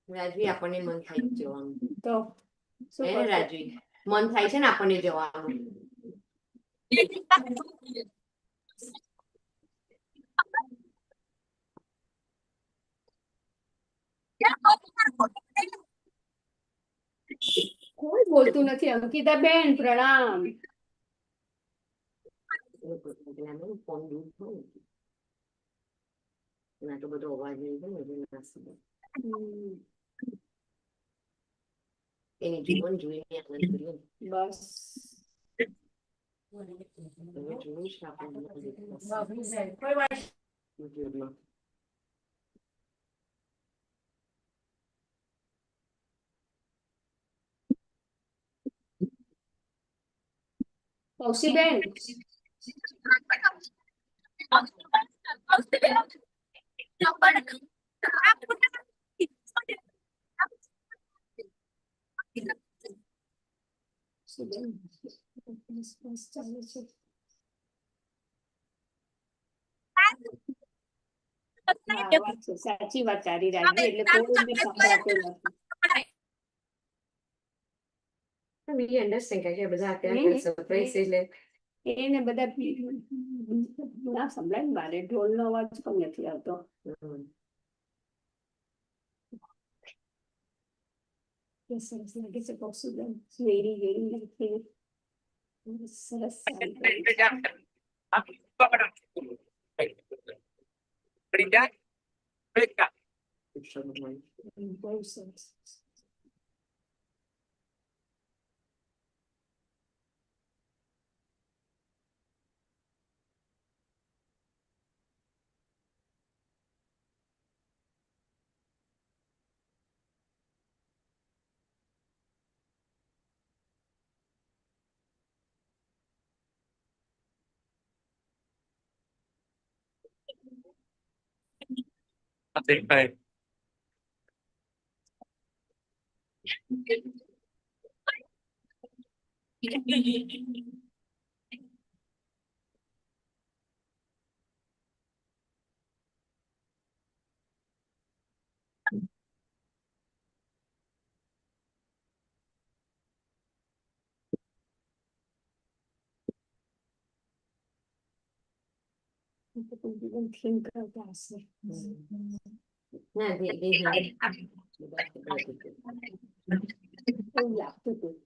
રાજવી આપણને મન થાય જવાનું તો એને રાજવી મન થાય છે ને આપણને જવાનું કોઈ બોલતું નથી અંકિતા બેન પ્રણામ ફોન દૂર હોય ને તો બધો અવાજ નહીં થાય એની જીવન જોઈને આનંદ કર્યો બસ જોયું છે આપણે કૌશી બેન સાચી વાત તારી રાજવી એટલે કોઈ સંભળાતું નથી we understand કે બધા અત્યારે સરપ્રાઈઝ એટલે એને બધા ના સંભળાય ને બારે ઢોલનો અવાજ પણ નથી આવતો સરસ લાગે છે કૌશિકબેન વેરી વેરી સરસ બહુ સરસ Bye. think કરતા હશે ના એવું લાગતું હતું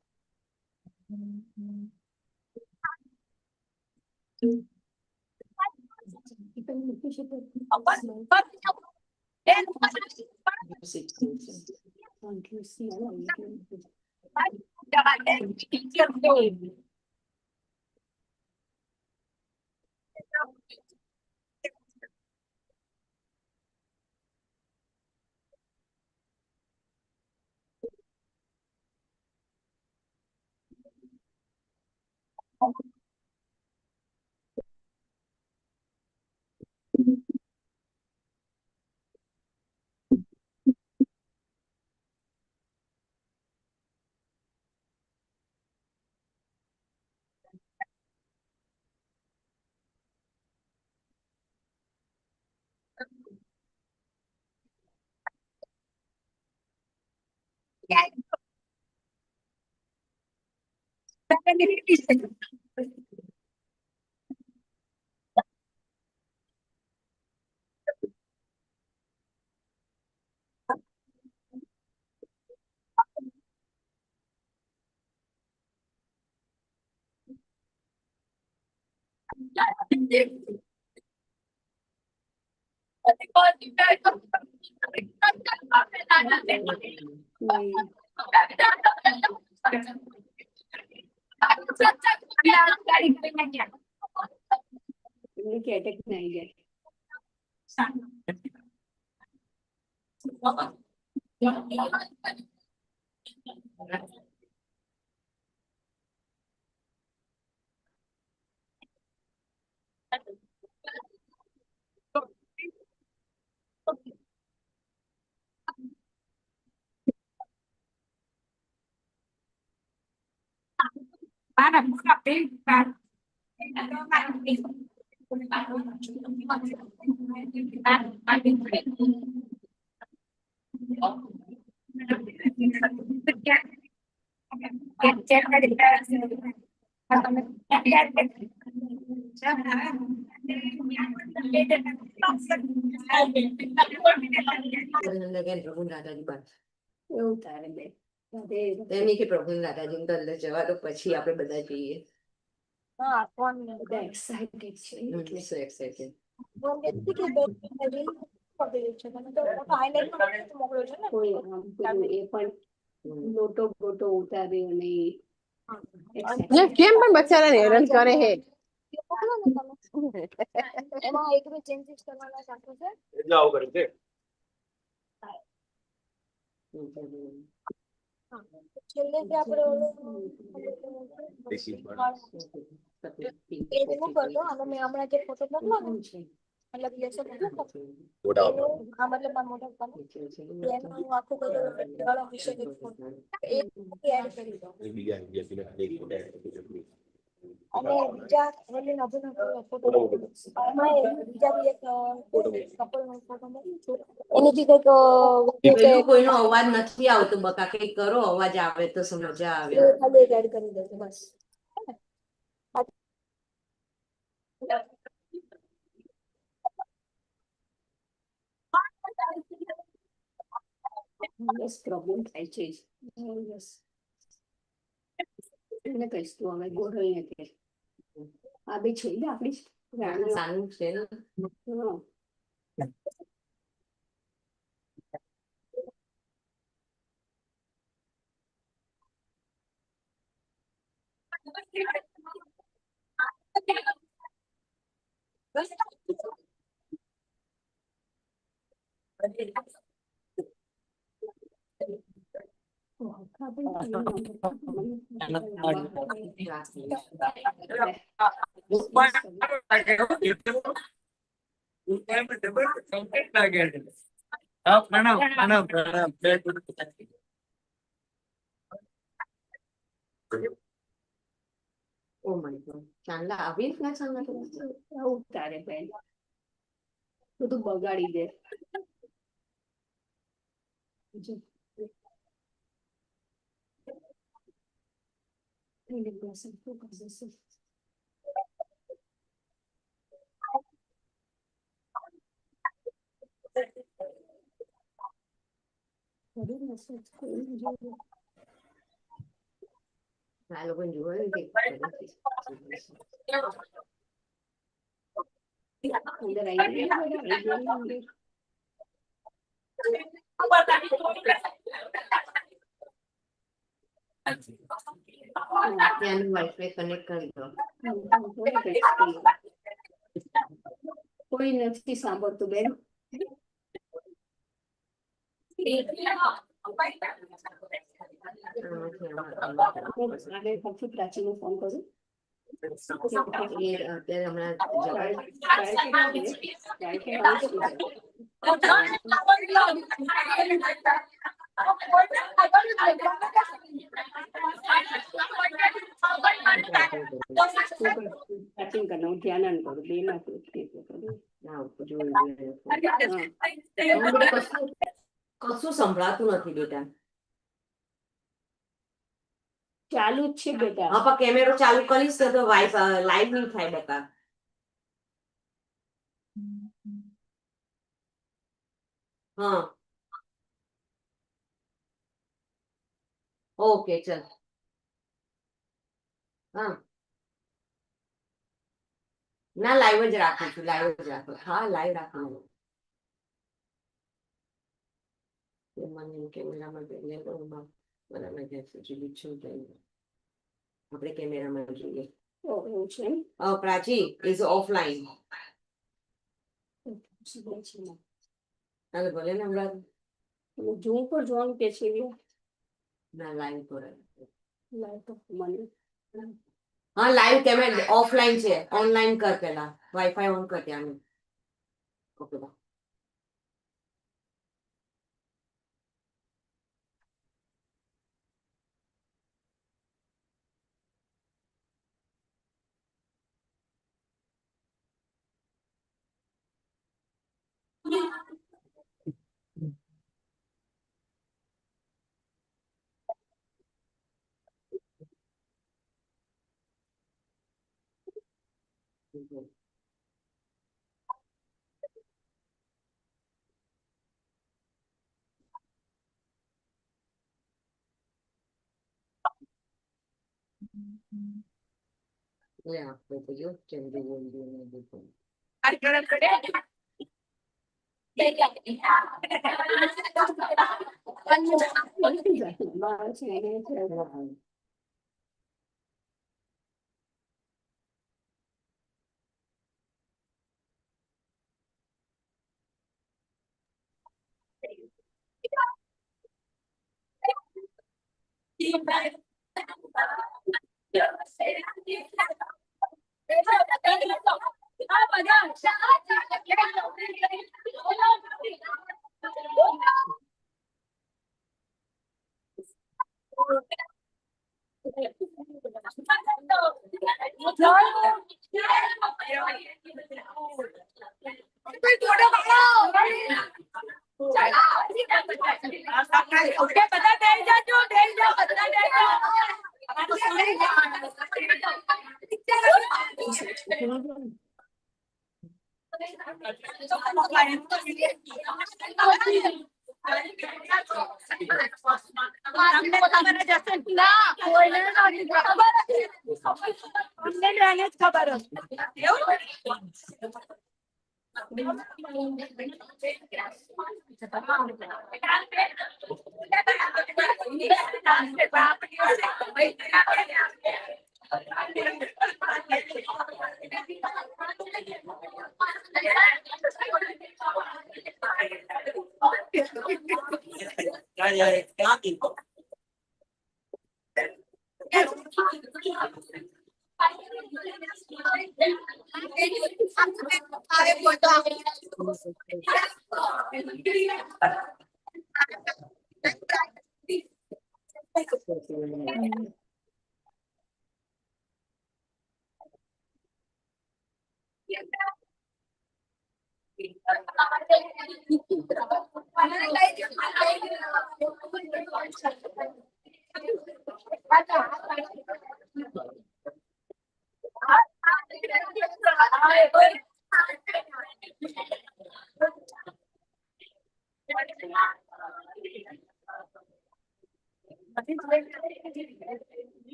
એટેક નહીં ગયા. પ્રભુ દાદાજી બાદ એવું તારે બે એની કે પ્રભુ દાદાજી ને અંદર જવા દો, પછી આપણે બધા જઈએ. બધા એક્સાઇટેડ છે એટલે. So excited. કોઈ પેલું એ પણ લોટો બોટો ઉતાર્યો અને કેમ પણ બચારાને હેરાન કરે હે. એમાં એક બે ચેન્જીસ કરવાના સાથે છે. એટલે આવું કરે છે. છેલ્લે જે આપણે એ રિમૂવ કરતો અને મેં હમણાં જે ફોટો મોકલો ને મતલબ યસ હા મતલબ મારા મોટા પપ્પાનો એનું આખું બધું ડેવલપ વિશે એક ફોટો એ એડ કરી દો અને બીજા ઓલી નભુનો ફોટો એમાં બીજા બી એક કપલનો ફોટો મોકલું છું એની બી કંઈક પેલું કોઈનો અવાજ નથી આવતો, બકા કંઈક કરો, અવાજ આવે તો મજા આવે. ખાલી એક એડ કરી દેજો બસ. બસ પ્રોબ્લેમ થાય છે જ. બસ એને કહીશ તું હવે ગોળો નથી આ બી છે ને આપણી રાણી. સારું છે ને. હા. Oh my God. ચાંદલા આવી જ ના ચાંદલા તો. આવું તારે બેન બધું બગાડી દે. જો. એને બસ શું કરશે શું? બધી મસ્ત કોઈ જો આ લોકોને જોયું કે અંદર આવી ગયા બધા? આવી ગયા અંદર? ત્યાંનું વાઈફાઈ કનેક્ટ કરી દો. થોડી કંઈક કરીએ. કોઈ નથી સાંભળતું બેન. હું આગળ ફરીથી પ્રાચીનો ફોન કરું. અત્યારે હમણાં પ્રાચીન કરना હું ધ્યાન કરું બે ના કશું સંભળાતું નથી બેટા. ચાલુ જ છે બેટા. હા પણ કેમેરો ચાલુ કરીશ તો લાઈવ નહીં થાય બેટા. હા ઓકે ચલ. હા ના લાઈવ જ રાખું છું, લાઈવ જ રાખું. હા લાઈવ રાખું. મને કેમેરામાં જોઈએ તો બરાબર છું. આપણે કેમેરામાં જોઈએ. એવું છે. પ્રાચી ઇઝ ઓફલાઈન. હાલો ભલે ને હમણાં જૂમ પર જોવાનું કે છે ના લાઈવ પર. મને હા લાઈવ કેમેરા ઓફલાઈન છે, ઓનલાઈન કર પેલા. વાઈફાઈ ઓન કર ત્યાંનું. ઓકે બા. લે આપણે તો જો ચંદુ બોલી ને બધું. બહાર છે એને છે.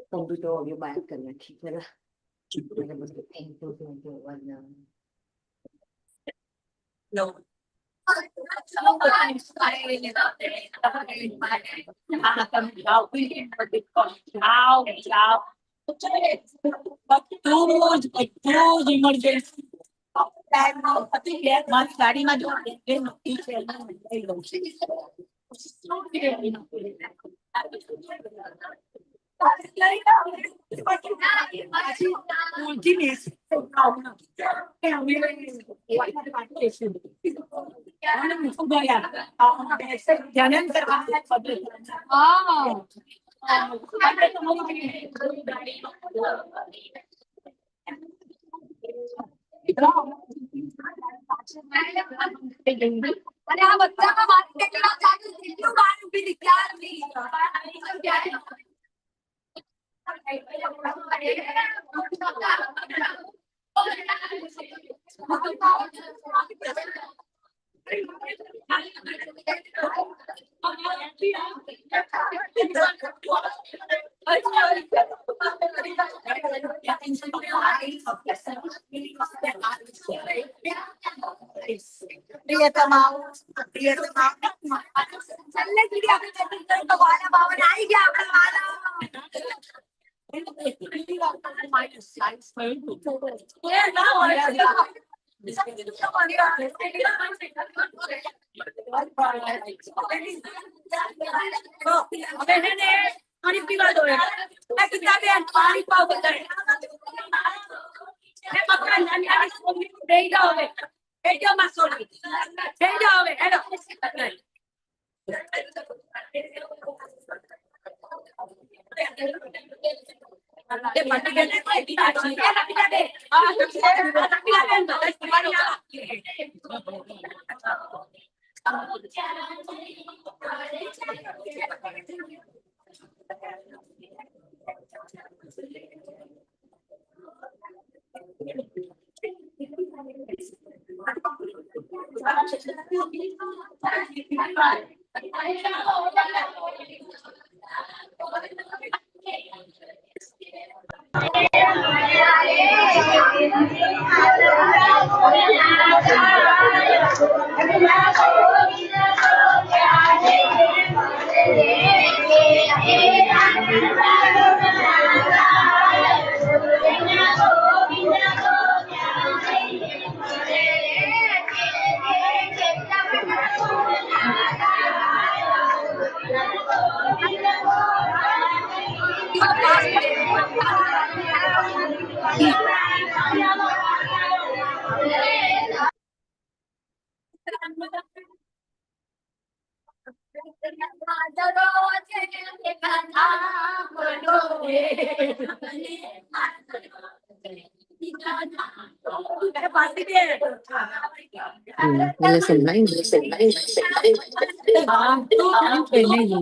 કમ્પ્યુટર ઓડિયો બાય કરી નાખી પેલા ગાડીમાં જો અને આ બધામાં મારું કેટલા ચાલુ કેટલું બહાર ઊભી હતી ક્યારની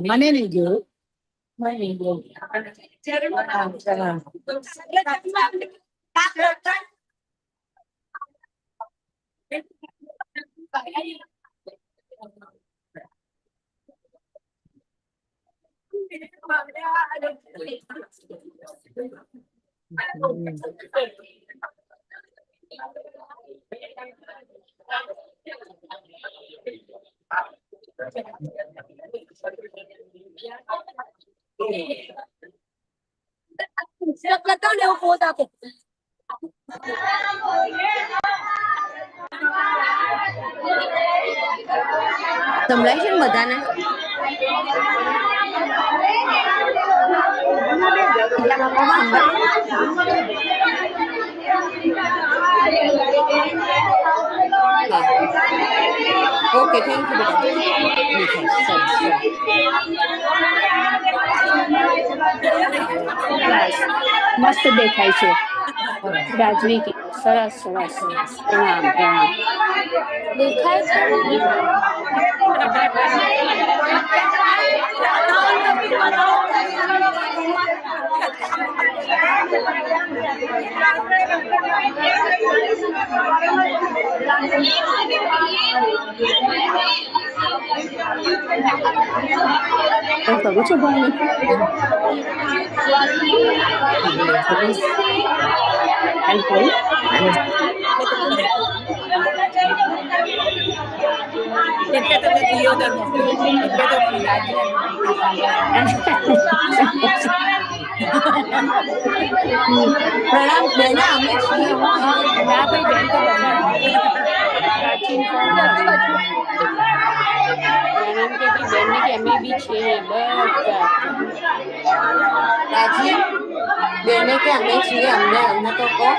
મને નહીં જોયું સંભળાય છે ને બધાને? ઓકે, થેન્ક યુ મસ્ત દેખાય છે રાજવી કે સરસ સરસ પ્રણામ પ્રણામ દેખાય છે કરું છો ભાઈ હેલ્પ કરી પ્રણામ બેના અમે છીએ ના ભાઈ બેન તો બધા પ્રાચીન કોણ પ્રણામ કે બેન ને કે અમે બી છીએ બધા રાજી બેને કે અમે છીએ અમને તો કહો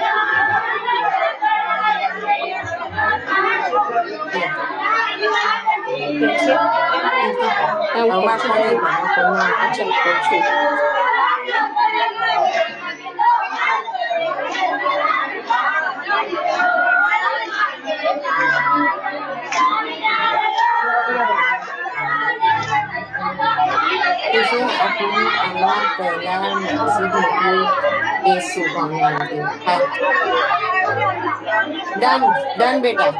ડન બેટા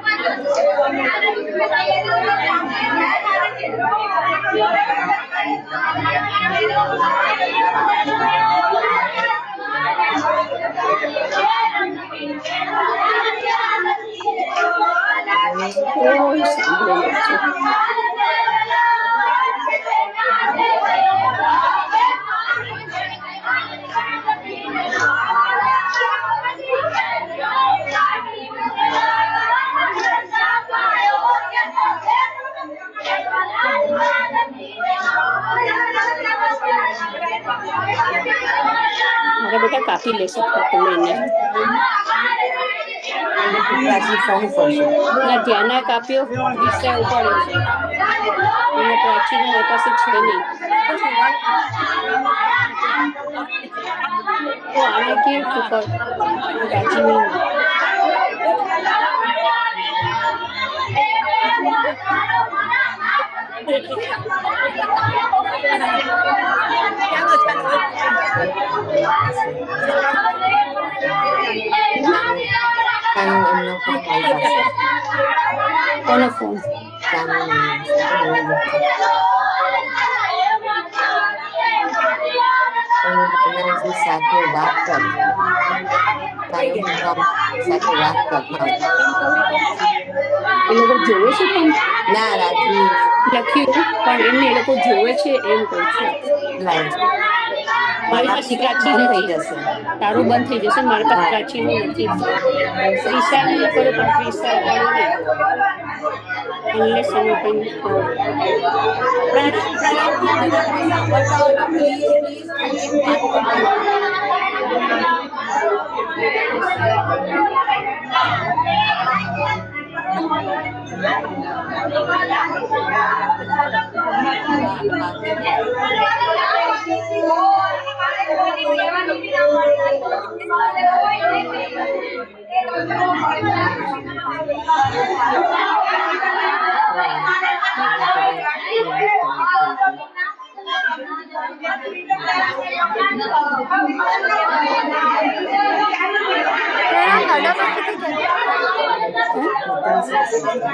મારા બેટા કાપી લેશે ફક્ત લઈને ફોન કરશે ના ધ્યાન ના કાપ્યો દિશા ઉપાડ્યો છે અને પ્રાચીન મારી પાસે છે નહીં તો આને કેવું ઉપર પ્રાચીન કોનો ફોન સાથે વાત કર સાથે વાત કર એ લોકો જોવે છે પણ ના રાજવી લખ્યું પણ એમને એ લોકો જોવે છે એમ કહું છું મારી પાસે પ્રાચીન થઈ જશે તારું બંધ થઈ જશે મારી પાસે પ્રાચીન નથી ત્રીસા નહીં કરો પણ ત્રીસા ઉપાડો નહીં અનલેસ એનો કંઈ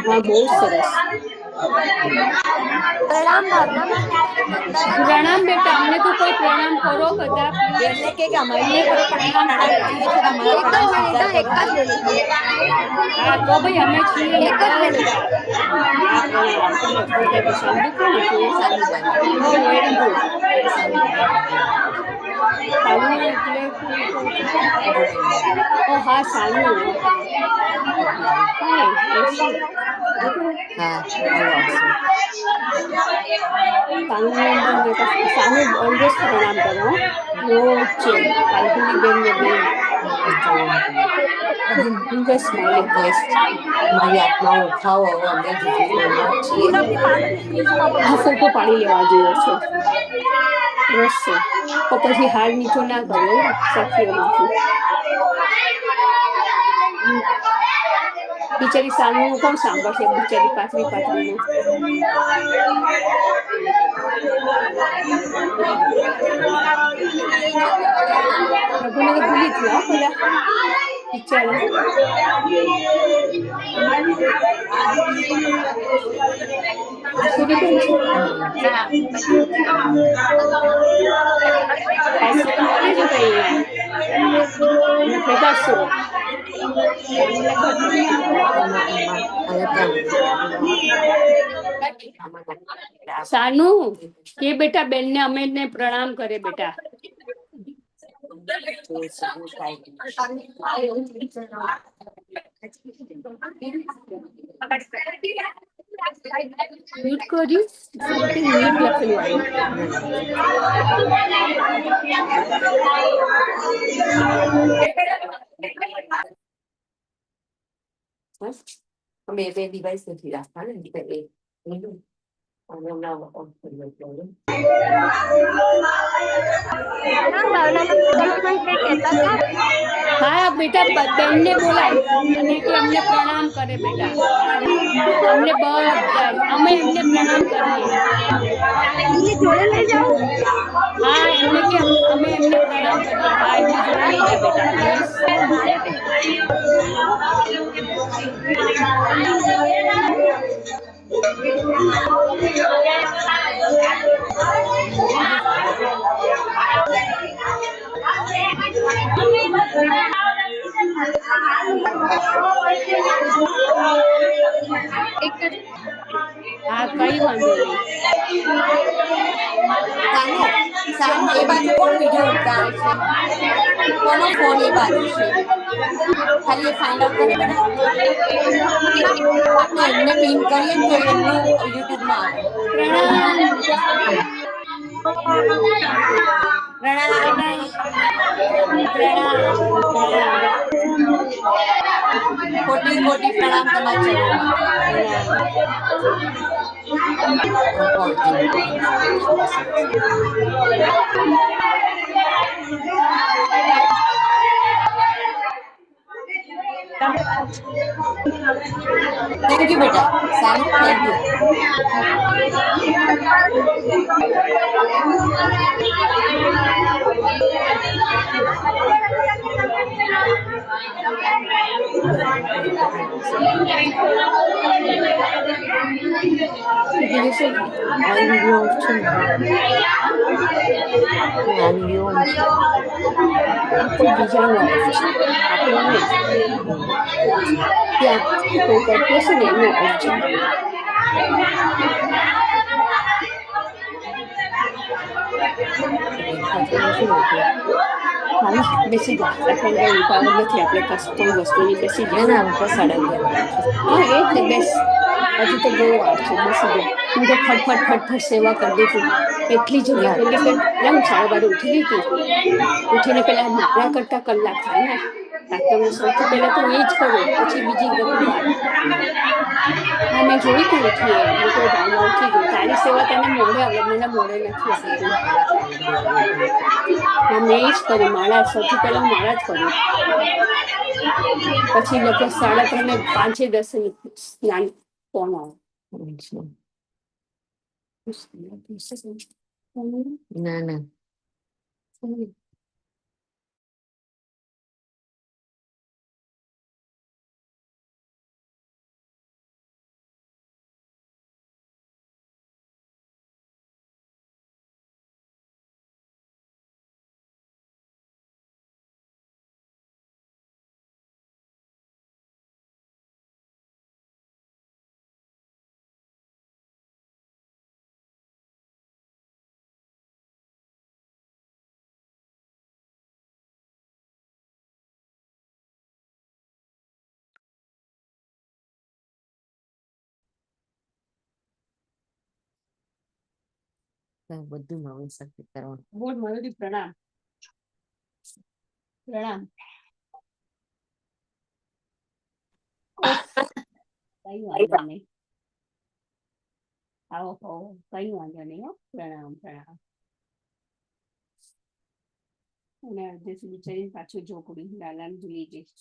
હા બહુ સરસ પ્રણામ બેટા અમને તો કોઈ પ્રણામ કરો બધા બેનને કે અમારી પ્રણામ હા તો ભાઈ અમે છીએ એક જ મિનિટ વેરી ગુડ સાનું એટલે ઓ હા સાનું સાનું ઓલવેઝ પ્રણામ કરો નો ચેન્જ કાલની બેન ને બેન સ્માઇલિંગ ફેસ મારી આત્મા ઉઠાવો હવે અમે છીએ આ ફોટો પાડી લેવા જેવો છે સરસ છે તો પછી હાર નીચો ના કરો સખીઓમાંથી બિચારી સાનું કોણ સાંભળશે બિચારી પાથરી પાથરીનું ભૂલી થયા પેલા ચાલો આસુરી બેન છે આઈસ્ક્રીમ મળે છે ભાઈ અહીંયા ફેંકાશો સાનુ કે બેટા બેન ને અમે ને પ્રણામ કરે બેટા મ્યુટ કર્યું સમથિંગ મ્યુટ લખેલું બે ડિવાઇસ નથી રાખતા ને અને હમણાં ઓફ કરી દઉં. હા બેટા બેન ને બોલાય અને કે અમને પ્રણામ કરે બેટા અમને બધા અમે એમને પ્રણામ કરીએ હા એમને કે અમે એમને પ્રણામ કરીએ હા એમની જોડે લઈ જા બેટા હા કઈ વાંધો નહીં સાનુ એ બાજુ કોણ વિડીયો ઉતારે છે કોનો ફોન એ બાજુ છે ખાલી ફાઇન્ડ આઉટ કરે બેટા આપણે એમને પિન કરીએ ને તો એમનું યુટ્યુબમાં આવે કોટી કોટી પ્રણામ તમારા થેન્ક યુ બેટા સાનુ થેન્ક યુ બેસી જા આપણે ઉતાવળ નથી આપણે કસ્ટમ વસ્તુની બેસી જાય ને હા એ જ ને બેસ હજુ તો બહુ વાર છે બેસી જાય હું તો ફટફટ સેવા કરી દીધું એટલી જગ્યા પેલી કે હું 12:30 ઉઠી ગઈ હતી ઉઠીને પેલા મારા કરતા કલાક થાય ને તમે સૌથી પહેલા તો એ જ કરો પછી બીજી બધી વાત હા મેં જોઈ તું ઉઠીએ હું તો ટાઈમમાં ઉઠી ગઈ તારી સેવા તને મોડે આવે મને મોડે નથી આવતી હા મેં એ જ કર્યું માળા સૌથી પહેલા માળા જ કર્યું પછી લગભગ 3:30 5-10 સ્નાન ફોન આવ્યો ના ના બધું મારું શક્તિ કરવાનું બોલ મયુરી પ્રણામ પ્રણામ કઈ વાંધો નહીં આવો કઈ વાંધો નહીં હો પ્રણામ પ્રણામ અને અડધે સુધી ચડી પાછું ઝોકડી લાલાને ભૂલી જઈશ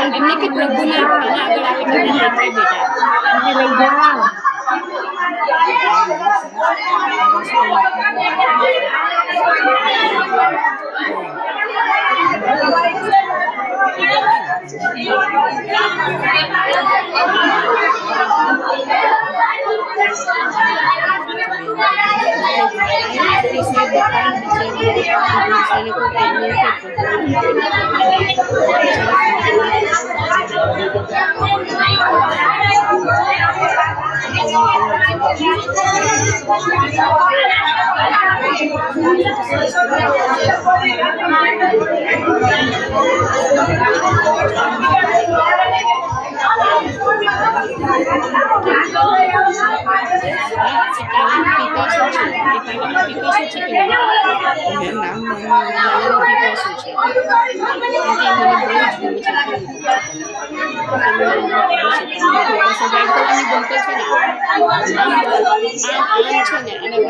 એમને કે પ્રભુના ખાના આગળ આવે એટલે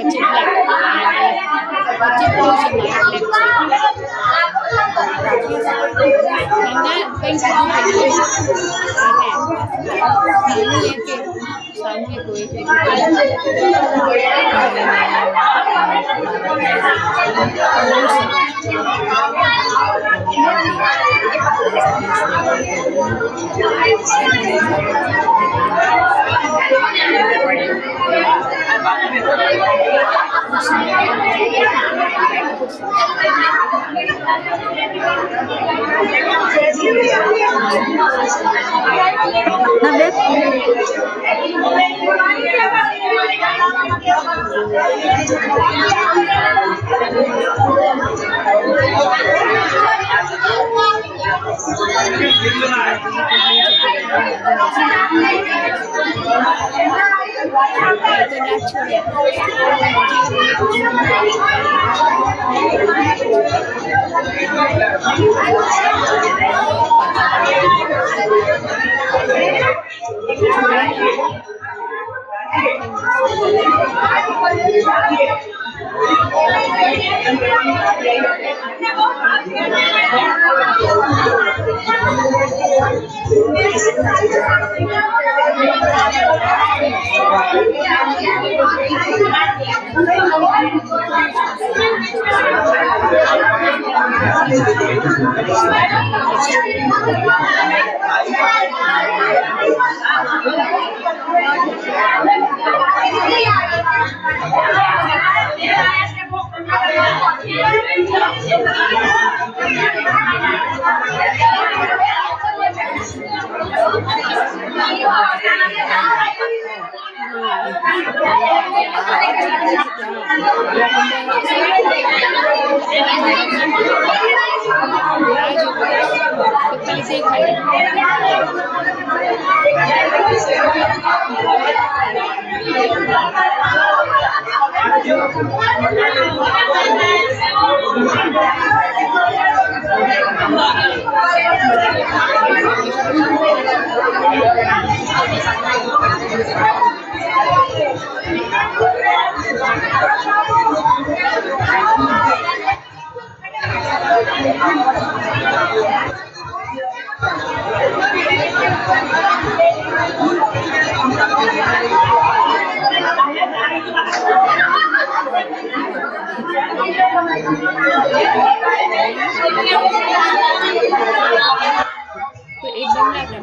દેખાય બેટા લઈ જાઓ. तो एक दिन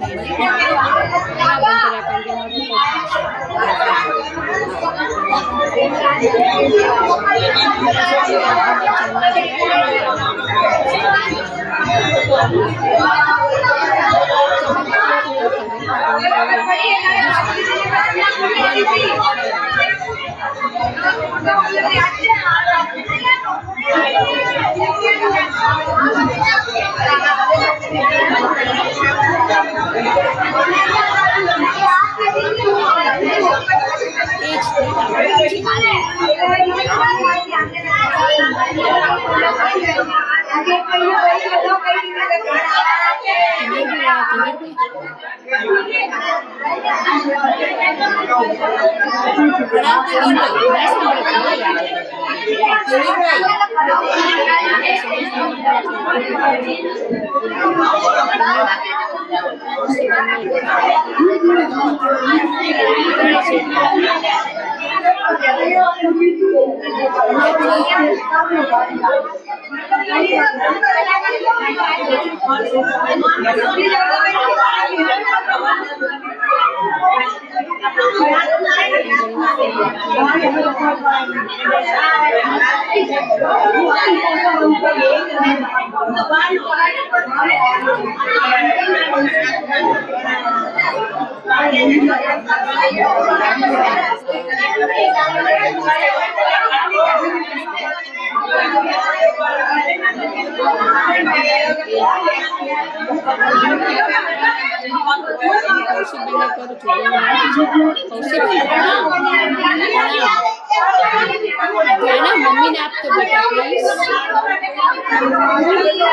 મમ્મી ને આપતો બેટા પ્લીઝ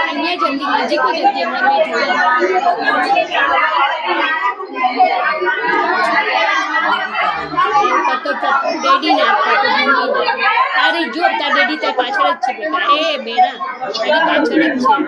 અહીંયા જતી નજીક જ હતી હમણાં મેં જોઈ ડેડી ને આપતા તો મમ્મી અરે જો તાર ડેડી તાર પાછળ જ છે બેટા એ બેના તારી પાછળ જ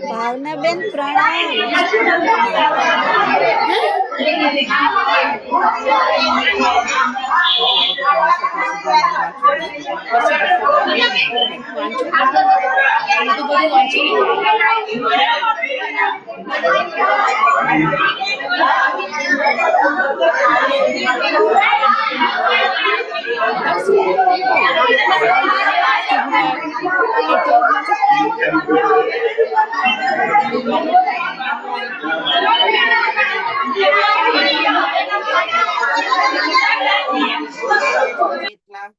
ભાવનાબેન પ્રણામ.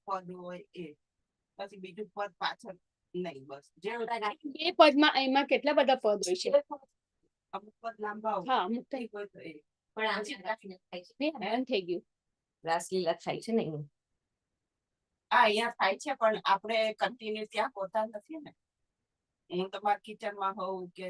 પદ હોય એ પછી બીજું પદ પાછળ નહીં બસ જે બે પદમાં એમાં કેટલા બધા પદ હોય છે અમુક પદ લાંબા હોય હા અમુક થઈ હોય તો એ પણ આમ રાસલીલા થાય છે બંધ થઈ ગયું રાસલીલા થાય છે ને આ અહીંયા થાય છે પણ આપણે કન્ટિન્યુ ત્યાં હોતા નથી ને હું તમારા કિચન માં હોઉં કે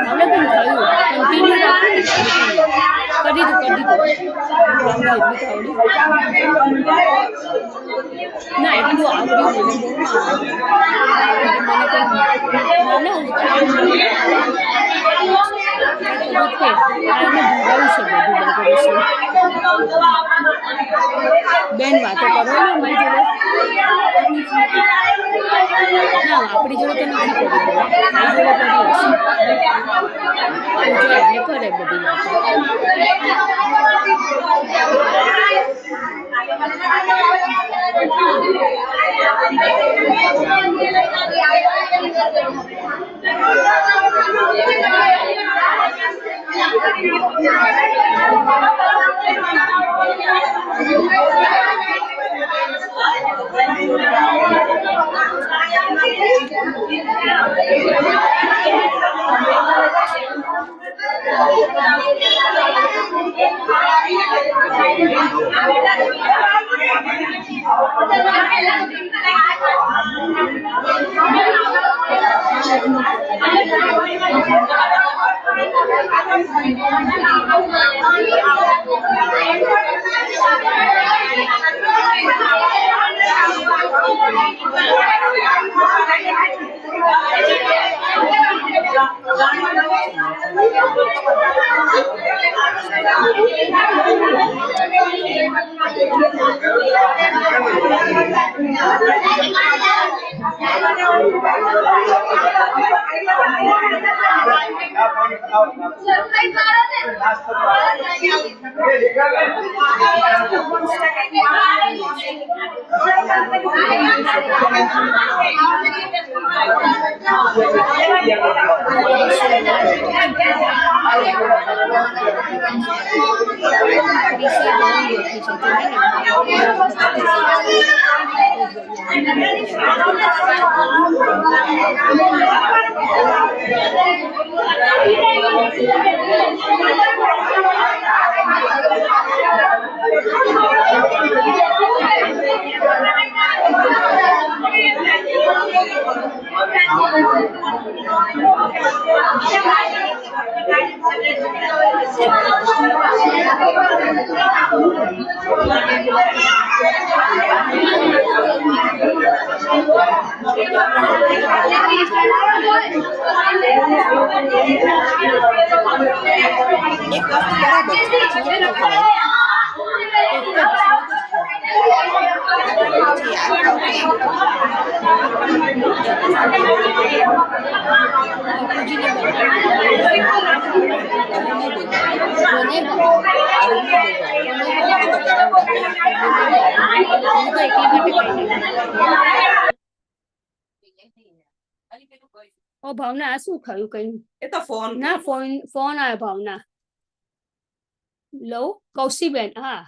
ભાવનાબેન થયું કન્ટિન્યુ રાખો ને કરી દો આવડે એટલું તો આવડ્યું ના એટલું આવડ્યું મને બહુ ના આવડ્યું મને કઈ ના ના હું બેન વાતો કરો ને અમારી જોડે ના આપણી જોડે તો નથી કરી તારી જોડે કરી હશે એટલે કરે બધી વાતો ઓ ભાવના આ શું થયું કઈ એ તો ફોન ના ફોન આવ્યો ભાવના લઉં કૌશીબેન હા